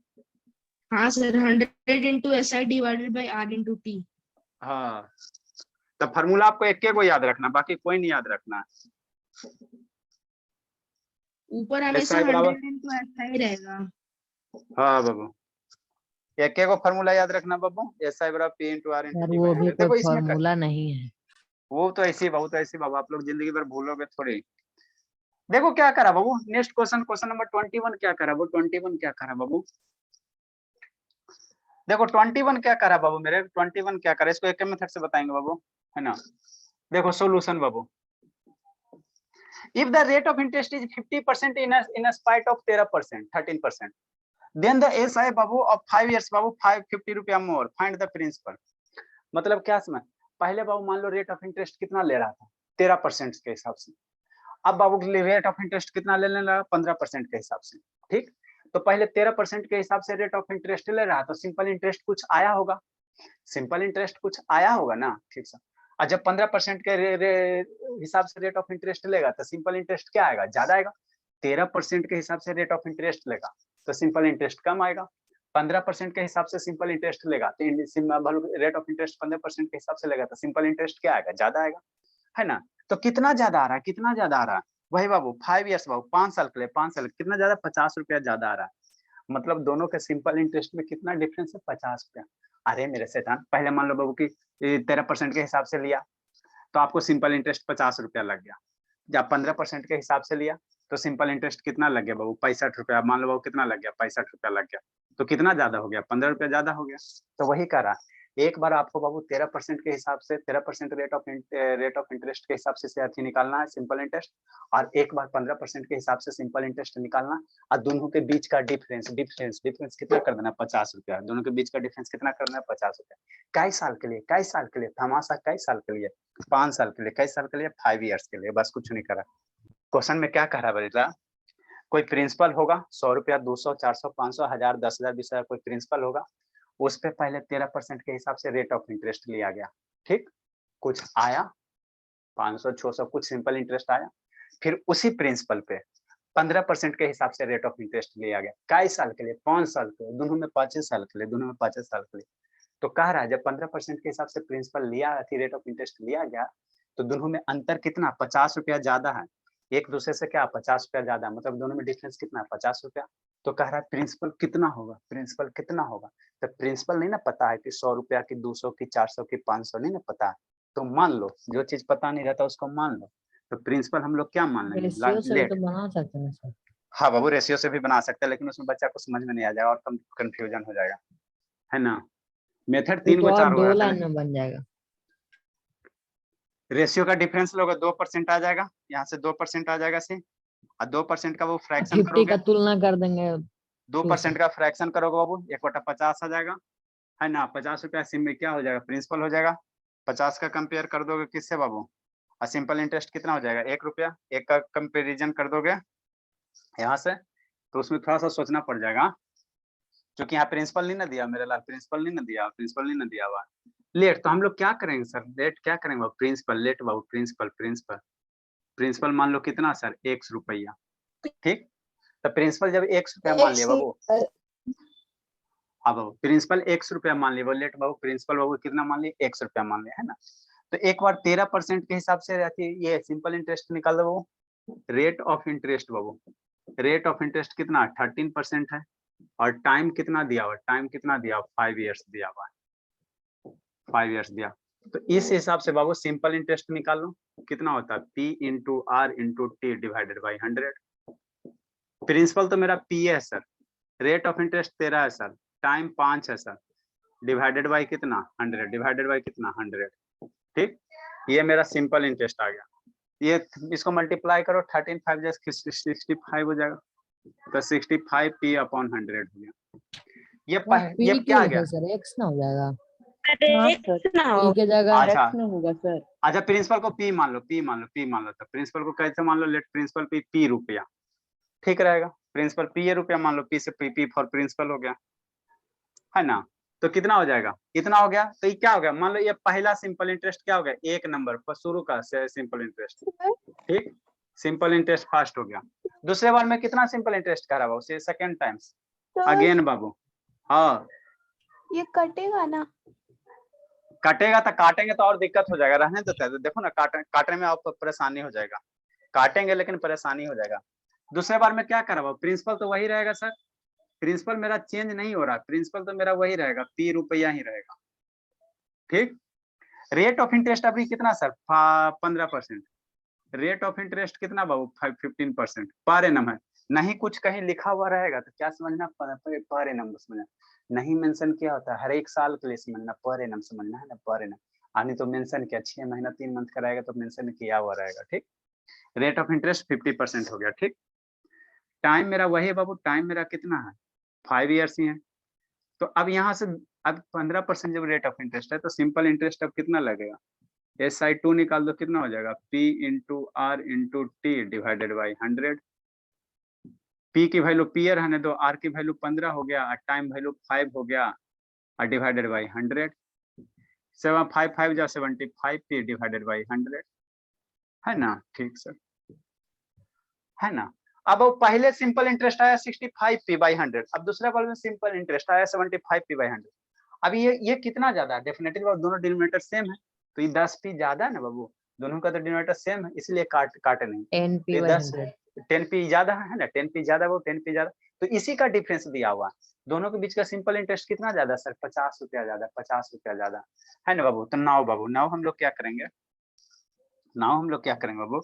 हाँ sir 100 into SI divided by R into T। हाँ तो फार्मूला आपको एक को याद रखना, बाकी कोई नहीं याद रखना। ऊपर हमेशा SI 100 बराबर, into SI रहेगा। हाँ बाबू एक को फार्मूला याद रखना बाबू, SI बराबर P into R into sir T। वो भी देखो कोई इसमें फॉर्मूला नहीं है। वो तो ऐसी बाबू आप लोग जिंदगी भर भूलोगे थोड़ी। देखो क्या करा बाबू, नेक्स्ट क्वेश्चन नंबर 21 क्या करा बाबू, 21 क्या करा बाबू, देखो 21 क्या करा बाबू मेरे, 21 क्या करा, इसको एक मेथड से बताएंगे बाबू, है ना। देखो solution Babu, if the rate of interest is 50% in spite of 13%, then the SI Babu of 5 years बाबू 550 रुपया मोर, फाइंड द प्रिंसिपल। मतलब क्या समझ, पहले बाबू मान लो रेट ऑफ इंटरेस्ट कितना ले रहा था, 13% के हिसाब से। अब बाबू रेट ऑफ इंटरेस्ट कितना लेने लगा, 15% के हिसाब से, ठीक। तो पहले 13% के हिसाब से रेट ऑफ इंटरेस्ट ले रहा, तो सिंपल इंटरेस्ट कुछ आया होगा, ना, ठीक है। और जब 15% के हिसाब से रेट ऑफ इंटरेस्ट लेगा तो सिंपल इंटरेस्ट क्या आएगा, ज्यादा आएगा। 13% के हिसाब से रेट ऑफ इंटरेस्ट लेगा तो सिंपल इंटरेस्ट कम आएगा। 15% के हिसाब से सिंपल इंटरेस्ट लेगा तो रेट ऑफ इंटरेस्ट 15% के हिसाब से लेगा तो सिंपल इंटरेस्ट क्या आएगा, ज्यादा आएगा, है ना। तो कितना ज्यादा आ रहा है, वही बाबू 5 इयर्स बाबू 5 साल के लिए, 5 साल कितना ज्यादा, 50 रुपया ज्यादा आ रहा है। मतलब दोनों के सिंपल इंटरेस्ट में कितना डिफरेंस है, 50 रुपया। अरे मेरे शैतान, पहले मान लो बाबू की 13% के हिसाब से लिया तो आपको सिंपल इंटरेस्ट 50 रुपया लग गया। जब 15% के हिसाब से लिया तो सिंपल इंटरेस्ट कितना लग गया बाबू, 65 रुपया। मान लो बाबू कितना लग गया, 65 रुपया लग गया। तो कितना ज्यादा हो गया, 15 रुपया ज्यादा हो गया। तो वही कह रहा, एक बार आपको बाबू 13% के हिसाब से, 13% रेट ऑफ इंटरेस्ट के हिसाब से अर्थी निकालना है सिंपल इंटरेस्ट, और एक बार 15% के हिसाब से सिंपल इंटरेस्ट निकालना, और दोनों के बीच का डिफरेंस कितना कर देना, 50 रुपया। दोनों के बीच का डिफरेंस कितना करना है, 50 रुपया। कई साल के लिए तमाशा, कई साल के लिए, 5 साल के लिए, कई साल के लिए, 5 इयर्स के लिए, बस कुछ नहीं करा। क्वेश्चन में क्या कह रहा बेटा, कोई प्रिंसिपल होगा, 100 रुपया, 200, 400, 500, 1000, 10,000, 20,000 कोई प्रिंसिपल होगा, उस पे पहले 13% के हिसाब से रेट ऑफ इंटरेस्ट लिया गया, ठीक, कुछ आया 500 600 कुछ सिंपल इंटरेस्ट आया, फिर उसी प्रिंसिपल पे 15% के हिसाब से रेट ऑफ इंटरेस्ट लिया गया। कई साल के लिए? 5 साल के लिए, दोनों में 5 साल के लिए, दोनों में 5 साल के लिए। तो कह रहा है जब 15% के हिसाब से प्रिंसिपल लिया थी, रेट ऑफ इंटरेस्ट लिया गया, तो दोनों में अंतर कितना? 50 रुपया ज्यादा है, एक दूसरे से क्या 50 रुपया ज्यादा, मतलब दोनों में डिफरेंस कितना? 50 रुपया। तो कह रहा है प्रिंसिपल कितना होगा, प्रिंसिपल कितना होगा? तो प्रिंसिपल नहीं ना पता है कि 100 रुपया की, 200 की, 400 की, 500 नहीं ना पता है, तो मान लो जो चीज पता नहीं रहता उसको मान लो। तो प्रिंसिपल हम लोग क्या मान लेंगे? रेशियो से भी तो बना सकते हैं सर। हाँ बाबू, रेशियो से भी बना सकते हैं, लेकिन उसमें बच्चा को समझ में नहीं आ जाएगा और कंफ्यूजन हो जाएगा, है ना। मेथड 3 तो को 4 और 2 होगा, लाइन में बन जाएगा। रेशियो का डिफरेंस लोगे 2% आ जाएगा, यहाँ से 2% आ जाएगा सी, और 2% का वो फ्रैक्शन 50 करोगे, का तुलना कर देंगे 2% का फ्रैक्शन करोगे बाबू, 1/50 आ जाएगा, है ना। 50 रुपया सिम में क्या हो जाएगा? प्रिंसिपल हो जाएगा। 50 का कंपेयर कर दोगे किससे बाबू? और सिंपल इंटरेस्ट कितना हो जाएगा? 1 रुपया। एक का कंपेरिजन कर दोगे यहाँ से, तो उसमें थोड़ा सा सोचना पड़ जाएगा, क्योंकि यहाँ प्रिंसिपल नहीं ना दिया मेरे लाल, प्रिंसिपल नहीं ना दिया, प्रिंसिपल नहीं ना दिया हुआ। लेट तो हम लोग क्या करेंगे सर? लेट क्या करेंगे बाबू? प्रिंसिपल, लेट बाबू, प्रिंसिपल प्रिंसिपल प्रिंसिपल मान लो कितना सर? 1 रुपया, ठीक। तो प्रिंसिपल जब 1 रुपया मान लिया बाबू, अब प्रिंसिपल 1 रुपया मान लिया, लेट बाबू प्रिंसिपल बाबू कितना मान लिया? 1 रुपया मान लिया, है ना। तो एक बार 13% के हिसाब से रहती है, ये सिंपल इंटरेस्ट निकाल दो बाबू। रेट ऑफ इंटरेस्ट बाबू, रेट ऑफ इंटरेस्ट कितना? 13% है, और टाइम कितना दिया हुआ? टाइम कितना दिया हुआ? 5 ईयर्स दिया हुआ है, 5 ईयर्स दिया। तो इस हिसाब से बाबू सिंपल इंटरेस्ट निकाल लो, कितना होता है? P into R into T divided by 100। Principal तो मेरा P है सर, रेट ऑफ इंटरेस्ट 13 है सर, टाइम 5 है सर, डिवाइडेड बाई कितना? 100, डिवाइडेड बाई कितना? 100, ठीक। ये मेरा सिंपल इंटरेस्ट आ गया। ये इसको मल्टीप्लाई करो, 13 5 65 हो जाएगा, तो 65 P अपॉन 100 हो गया। ये क्या आ गया सर? x ना हो जाएगा, हाँ, p के जगह अच्छा x में होगा सर। अच्छा, प्रिंसिपल को P मान लो, P मान लो, P मान लो। तो प्रिंसिपल को कैसे मान लो? लेट प्रिंसिपल P रुपया, ठीक रहेगा। प्रिंसिपल P रुपया मान लो, P से P फॉर प्रिंसिपल हो गया, है ना। तो कितना हो जाएगा? इतना हो गया। तो ये क्या हो गया? मान लो ये पहला सिंपल इंटरेस्ट क्या हो गया? 1 नंबर पर शुरू का सिंपल इंटरेस्ट, ठीक। सिंपल इंटरेस्ट फर्स्ट हो गया। दूसरे बार में कितना सिंपल इंटरेस्ट करा बाबू? से सेकंड टाइम्स अगेन बाबू। हाँ, ये कटेगा ना? कटेगा तो काटेंगे तो और दिक्कत हो जाएगा, रहने देते हैं। देखो ना, काटने में आपको परेशानी हो जाएगा, काटेंगे लेकिन परेशानी हो जाएगा। दूसरे बार में क्या करा बाबू? प्रिंसिपल तो वही रहेगा सर, प्रिंसिपल मेरा चेंज नहीं हो रहा, प्रिंसिपल तो मेरा वही रहेगा, P रुपया ही रहेगा, ठीक। रेट ऑफ इंटरेस्ट अभी कितना सर? 15%। रेट ऑफ इंटरेस्ट कितना बाबू? 15% पर एनम है। नहीं कुछ कहीं लिखा हुआ रहेगा तो क्या समझना? पर एनम समझना, नहीं मेंशन किया होता है, हर एक साल के लिए समझना, पर एनम समझना, है ना, पर एनम। आनी तो मेंशन किया, 6 महीना 3 मंथ का रहेगा तो मेंशन किया हुआ रहेगा, ठीक। रेट ऑफ इंटरेस्ट 50% हो गया, ठीक। टाइम मेरा वही है बाबू, टाइम मेरा कितना है? 5 ईयर्स ही है। तो अब यहाँ से अब 15% जब रेट ऑफ इंटरेस्ट है तो सिंपल इंटरेस्ट अब कितना लगेगा? SI2 निकाल दो, कितना हो जाएगा? P into R into T divided by 100। P की वैल्यू P रहने दो, R की वैल्यू 15 हो गया, और टाइम वैल्यू 5 हो गया, और डिवाइडेड बाई 100। 7 5 5 जा 75 P डिवाइडेड बाई 100, है ना, ठीक सर, है ना। अब वो पहले सिंपल इंटरेस्ट आया 65 P बाई 100, अब दूसरा बार में सिंपल इंटरेस्ट आया 75 P बाई 100। अब ये कितना ज्यादा है? डेफिनेटली दोनों डिनोमिनेटर सेम है, तो ये 10 P ज्यादा है ना बाबू, दोनों का तो डिनोमिनेटर सेम है, इसलिए काटे नहीं। 10p ये by 10 100 10 P ज्यादा है ना, 10 P ज्यादा, वो 10 P ज्यादा, तो इसी का डिफरेंस दिया हुआ। दोनों के बीच का सिंपल इंटरेस्ट कितना ज्यादा सर? 50 रुपया ज्यादा, 50 रुपया ज्यादा, है ना बाबू। तो नाउ बाबू, नाउ हम लोग क्या करेंगे? नाउ हम लोग क्या करेंगे बाबू?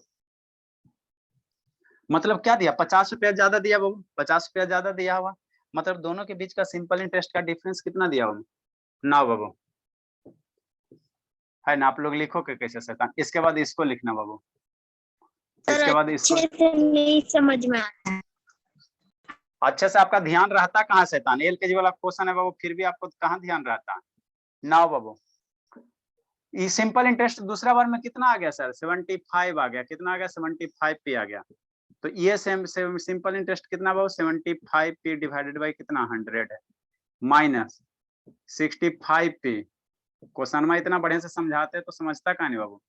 मतलब क्या दिया? 50 रुपया ज्यादा दिया बाबू, 50 रुपया ज्यादा दिया हुआ, मतलब दोनों के बीच का सिंपल इंटरेस्ट का डिफरेंस कितना दिया हुआ? नाउ बाबू, है ना। आप लोग लिखो के कैसे शैतान, इसके बाद इसको लिखना बाबू, इसके बाद इसको। अच्छे से नहीं समझ में आता। अच्छे से आपका ध्यान रहता कहाँ शैतान? LKG वाला क्वेश्चन है बाबू, फिर भी आपको कहाँ ध्यान रहता? नाउ बाबू, ये सिंपल इंटरेस्ट दूसरा बार में कितना आ गया सर? 75 आ गया, कितना आ गया? 75 P आ गया। तो ये सिंपल इंटरेस्ट कितना बाबू? 75 P डिवाइडेड बाई कितना? 100 है, माइनस 65p। क्वेश्चन में इतना बढ़िया से समझाते तो समझता कहाँ नहीं बाबू।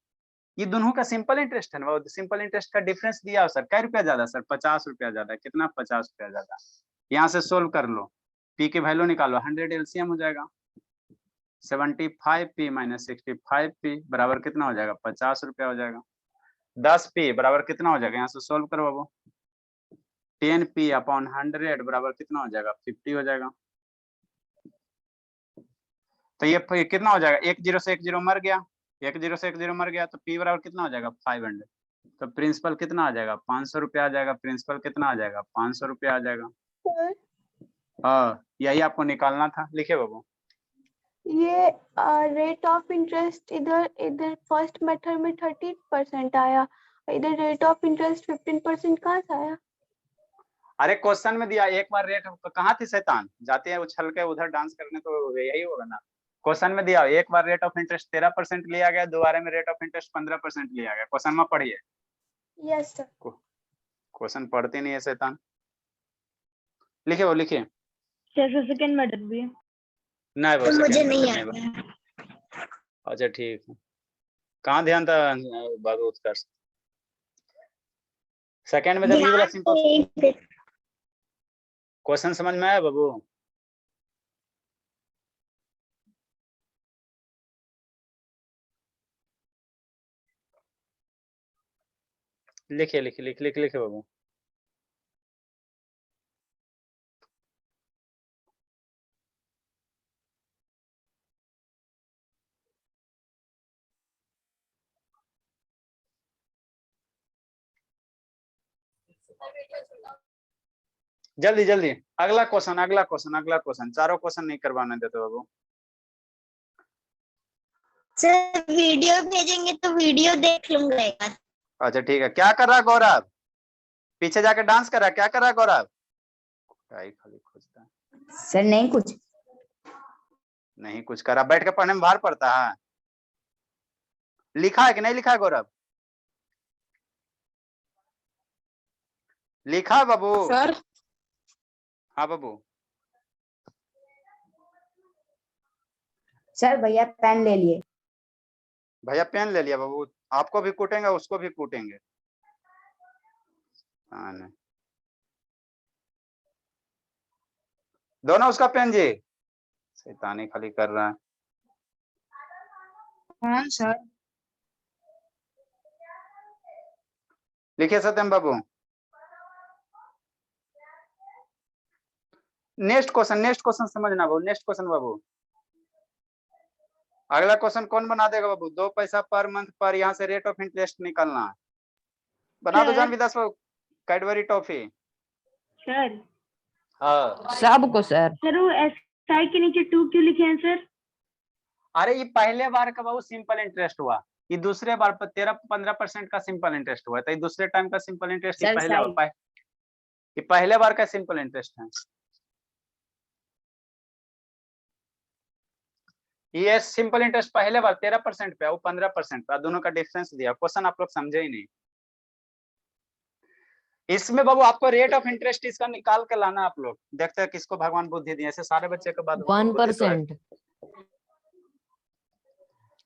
ये दोनों का सिंपल इंटरेस्ट है ना बाबू। सिंपल इंटरेस्ट का डिफरेंस दिया हो सर, क्या रुपया ज्यादा सर? 50 रुपया ज्यादा। कितना? 50 रुपया ज्यादा। यहाँ से सोल्व कर लो, p की वैल्यू निकालो, 100 एलसीएम हो जाएगा। 75p माइनस 65p बराबर कितना हो जाएगा? 50 रुपया हो जाएगा। 10p बराबर कितना हो जाएगा? यहाँ से सोल्व करो बाबू। 10p अपॉन 100 बराबर कितना हो जाएगा? 50 हो जाएगा। तो ये कितना हो जाएगा? 1 0 से 1 0 मर गया, 1 0 से 1 0 मर गया, तो p बराबर कितना हो जाएगा? 500। तो प्रिंसिपल कितना आ जाएगा? 500 रुपया आ जाएगा। प्रिंसिपल कितना आ जाएगा? 500 रुपया आ जाएगा। हाँ, यही आपको निकालना था। लिखे बाबू। ये रेट ऑफ इंटरेस्ट इधर फर्स्ट मेथड में 30% आया, इधर रेट ऑफ इंटरेस्ट 15% कहाँ से आया? अरे क्वेश्चन में दिया एक बार रेट। कहाँ थी शैतान? जाते हैं उछल के उधर डांस करने, तो यही होगा ना। क्वेश्चन में दिया एक बार रेट ऑफ इंटरेस्ट 13% लिया गया, दोबारा में रेट ऑफ इंटरेस्ट 15% लिया गया। क्वेश्चन में पढ़िए। Yes sir. क्वेश्चन पढ़ते नहीं है शैतान। लिखे वो, लिखिए। सेकंड मेथड भी है। नहीं वो तो मुझे second नहीं method आता है। अच्छा ठीक है। कहाँ ध्यान था बाबू उत्कर्ष? सेकंड में जब ये वाला सिंपल क्वेश्चन समझ में आया बाबू? लिखिए लिखिए लिख लिख लिखे बाबू। जल्दी जल्दी अगला क्वेश्चन, अगला क्वेश्चन, अगला क्वेश्चन। चारों क्वेश्चन नहीं करवाने देते बाबू। सर वीडियो भेजेंगे तो वीडियो देख लूंगा एक बार। अच्छा ठीक है। क्या कर रहा है गौरव? पीछे जाके डांस कर रहा है? क्या कर रहा है गौरव? खाली खोजता है। सर नहीं कुछ। नहीं कुछ कर रहा, बैठ के पढ़ने में भार पड़ता है। लिखा है कि नहीं लिखा है गौरव? लिखा है बाबू? सर हाँ बाबू। सर भैया पेन ले लिए। भैया पेन ले लिया बाबू। आपको भी कूटेंगे, उसको भी कूटेंगे। हाँ नहीं, दोनों उसका पेन जी। शैतानी खाली कर रहा है। कौन सर? लिखिए सत्यम बाबू। नेक्स्ट क्वेश्चन समझना बाबू। नेक्स्ट क्वेश्चन बाबू। अगला क्वेश्चन कौन बना देगा बाबू? 2 पैसा पर मंथ पर यहाँ से रेट ऑफ इंटरेस्ट निकालना है। बना दो जान विदास बाबू। Cadbury toffee. सर हाँ सबको सर। सर वो एसआई के नीचे 2 क्यों लिखे हैं सर? अरे ये पहले बार का बाबू सिंपल इंटरेस्ट हुआ, ये दूसरे बार पर 13-15% का सिंपल इंटरेस्ट हुआ। तो ये दूसरे टाइम का सिंपल इंटरेस्ट ये सर, पहले साइड। ये पहले बार का सिंपल इंटरेस्ट है। ये सिंपल इंटरेस्ट पहले बार 13% पे, वो 15% पे। दोनों का डिफरेंस दिया। क्वेश्चन आप लोग समझे ही नहीं। इसमें बाबू आपको रेट ऑफ इंटरेस्ट इसका निकाल के लाना। आप लोग देखते हैं किसको भगवान बुद्धि दिए। ऐसे सारे बच्चे के बाद 1%।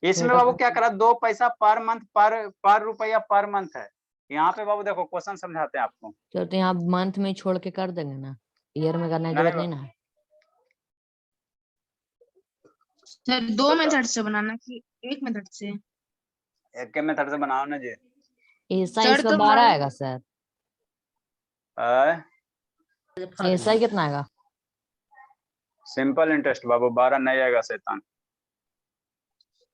इसमें बाबू क्या करा? 2 पैसा पर मंथ पर रुपया पर मंथ है। यहाँ पे बाबू देखो क्वेश्चन समझाते हैं आपको। तो यहाँ मंथ में छोड़ के कर देंगे ना, ईयर में करने की जरूरत नहीं ना है। सर 2 मेथड से बनाना कि एक मेथड से? एक के मेथड से बनाओ ना जी। एसआई सर, इसका तो 12 मैं- आएगा सर। अ, एसआई कितना आएगा? सिंपल इंटरेस्ट बाबू 12 नहीं आएगा शैतान।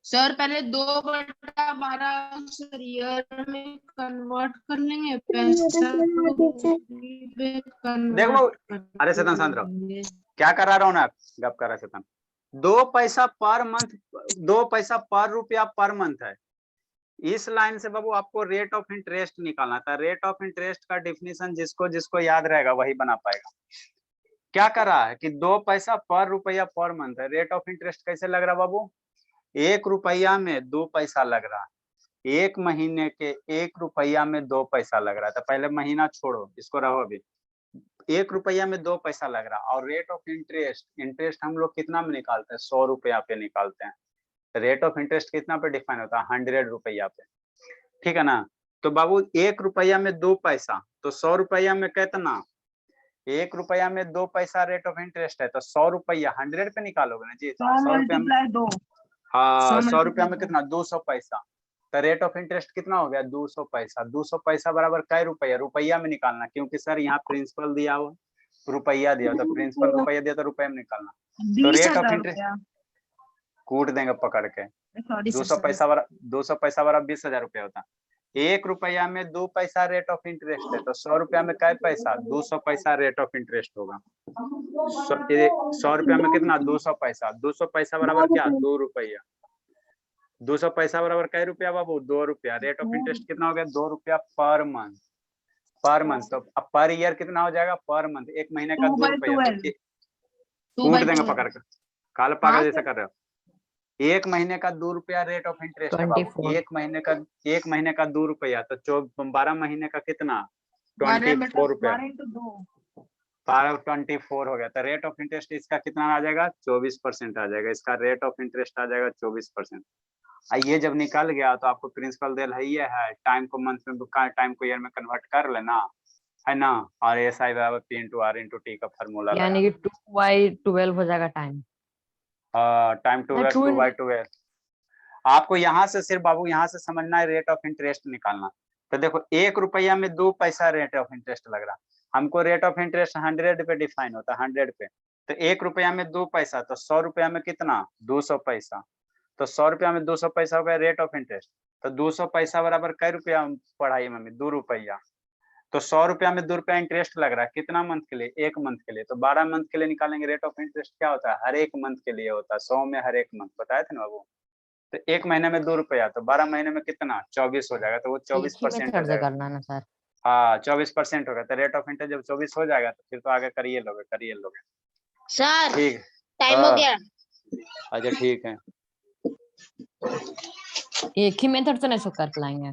सर पहले 2/12 सर ईयर में कन्वर्ट कर लेंगे पैसा देखो अरे शैतान शांत रहो। क्या कर रहा रौनक? गप कर रहा है शैतान। 2 पैसा पर मंथ, 2 पैसा पर रुपया पर मंथ है। इस लाइन से बाबू आपको रेट ऑफ इंटरेस्ट निकालना था। रेट ऑफ इंटरेस्ट का डिफिनीशन जिसको जिसको याद रहेगा वही बना पाएगा। क्या कर रहा है कि 2 पैसा पर रुपया पर मंथ है। रेट ऑफ इंटरेस्ट कैसे लग रहा है बाबू? 1 रुपया में 2 पैसा लग रहा है। 1 महीने के 1 रुपया में 2 पैसा लग रहा था। पहले महीना छोड़ो, इसको रहो अभी। 1 रुपया में 2 पैसा लग रहा, और रेट ऑफ इंटरेस्ट हम लोग कितना में निकालते हैं? 100 रुपया पे निकालते हैं। रेट ऑफ इंटरेस्ट कितना पे डिफाइन होता है? 100 रुपया पे, ठीक है ना। तो बाबू 1 रुपया में 2 पैसा, तो 100 रुपया में कितना? 1 रुपया में 2 पैसा रेट ऑफ इंटरेस्ट है, तो 100 रुपया 100 पे निकालोगे ना जी। तो 100 रुपया में, हाँ 100 रुपया में कितना? 200 पैसा। तो रेट ऑफ इंटरेस्ट कितना हो गया? 200 पैसा। 200 पैसा बराबर कै रुपया? रुपया में निकालना, क्योंकि सर यहाँ प्रिंसिपल दिया हो, रुपया दिया, तो प्रिंसिपल रुपया दिया तो रुपये में निकालना। तो रेट ऑफ इंटरेस्ट कूट देंगे पकड़ के। 200 पैसा बराबर 20,000 रुपया होता। 1 रुपया में 2 पैसा रेट ऑफ इंटरेस्ट है, तो 100 रुपया में कै पैसा? 200 पैसा रेट ऑफ इंटरेस्ट होगा। 100 रुपया में कितना? 200 पैसा। 200 पैसा बराबर क्या? 2 रुपया। 200 पैसा बराबर कै रुपया बाबू? 2 रुपया। रेट ऑफ इंटरेस्ट कितना हो गया? 2 रुपया पर मंथ। तो अब पर ईयर कितना हो जाएगा? पर मंथ 1 महीने का 2 रुपया। कूट देंगे पकड़ कर, काल पागल जैसा कर रहे हो। 1 महीने का 2 रुपया रेट ऑफ इंटरेस्ट है बाबू। 1 महीने का 2 रुपया, तो 12 महीने का कितना? 24 रुपया। 24 हो गया। तो रेट ऑफ इंटरेस्ट इसका कितना आ जाएगा? 24% आ जाएगा। इसका रेट ऑफ इंटरेस्ट आ जाएगा 24%। ये जब निकल गया तो आपको प्रिंसिपल दे है, टाइम को मंथ में, टाइम को ईयर में कन्वर्ट कर लेना है ना। और SI बराबर P into R into T का फॉर्मूला, यानी कि 2/12 हो जाएगा टाइम। टाइम 2/12। आपको यहाँ से सिर्फ बाबू यहाँ से समझना है रेट ऑफ इंटरेस्ट निकालना। तो देखो 1 रुपया में 2 पैसा रेट ऑफ इंटरेस्ट लग रहा, हमको रेट ऑफ इंटरेस्ट 100 पे डिफाइन होता है, 100 पे। तो 1 रुपया में 2 पैसा, तो 100 रुपया में कितना? 200 पैसा। तो 100 रुपया में 200 पैसा हो गया रेट ऑफ इंटरेस्ट। तो 200 पैसा बराबर कै रुपया पढ़ाई में? 2 रुपया। तो 100 रुपया में 2 रुपया इंटरेस्ट लग रहा है, कितना मंथ के लिए? 1 मंथ के लिए। तो 12 मंथ के लिए निकालेंगे। रेट ऑफ इंटरेस्ट क्या होता है? हर एक मंथ के लिए होता है, 100 में हर एक मंथ, बताए थे ना बाबू। तो 1 महीने में 2 रुपया, तो 12 महीने में कितना? 24 हो जाएगा। तो वो 24% हो जाएगा। करना ना सर। हाँ 24% होगा। तो रेट ऑफ इंटरेस्ट जब 24 हो जाएगा तो फिर तो आगे करिए लोगे। सर ठीक, टाइम हो गया। अच्छा ठीक है। एक ही मेथड से नहीं सब कर पाएंगे।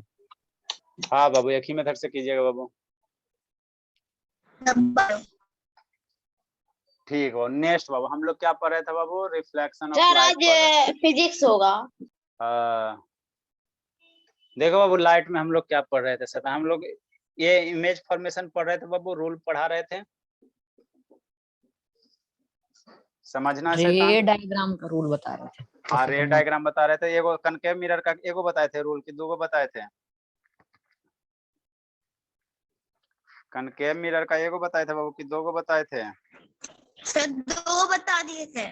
हाँ बाबू एक ही मेथड से कीजिएगा बाबू। ठीक हो। नेक्स्ट बाबू हम लोग क्या पढ़ रहे थे बाबू? Reflection of sir light. आज फिजिक्स होगा। देखो बाबू लाइट में हम लोग क्या पढ़ रहे थे सर? हम लोग ये इमेज फॉर्मेशन पढ़ रहे थे बाबू, रूल पढ़ा रहे थे, समझना है। रे डायग्राम का रूल बता रहे थे। हाँ रे डायग्राम बता रहे थे। एगो कनकेव मिरर का एगो बताए थे रूल की, 2 गो बताए थे। कनकेव मिरर का एगो बताए थे बाबू की 2 गो बताए थे? सर 2 बता दिए थे।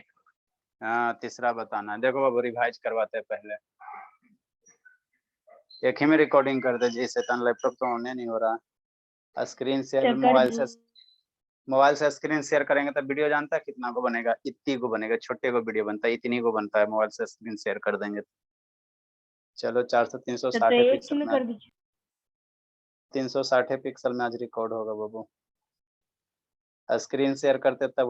हाँ तीसरा बताना है। देखो बाबू रिवाइज करवाते हैं पहले, एक ही में रिकॉर्डिंग कर दे जी। शैतान लैपटॉप तो ऑन नहीं हो रहा। स्क्रीन शेयर मोबाइल से स्क्रीन शेयर करेंगे तो वीडियो जानता है कितना को बनेगा? इतनी को बनेगा, छोटे को वीडियो बनता है, इतनी को बनता है। मोबाइल से स्क्रीन शेयर कर देंगे। चलो 360 पिक्सल में 360 पिक्सल में आज रिकॉर्ड होगा बाबू। स्क्रीन शेयर करते तब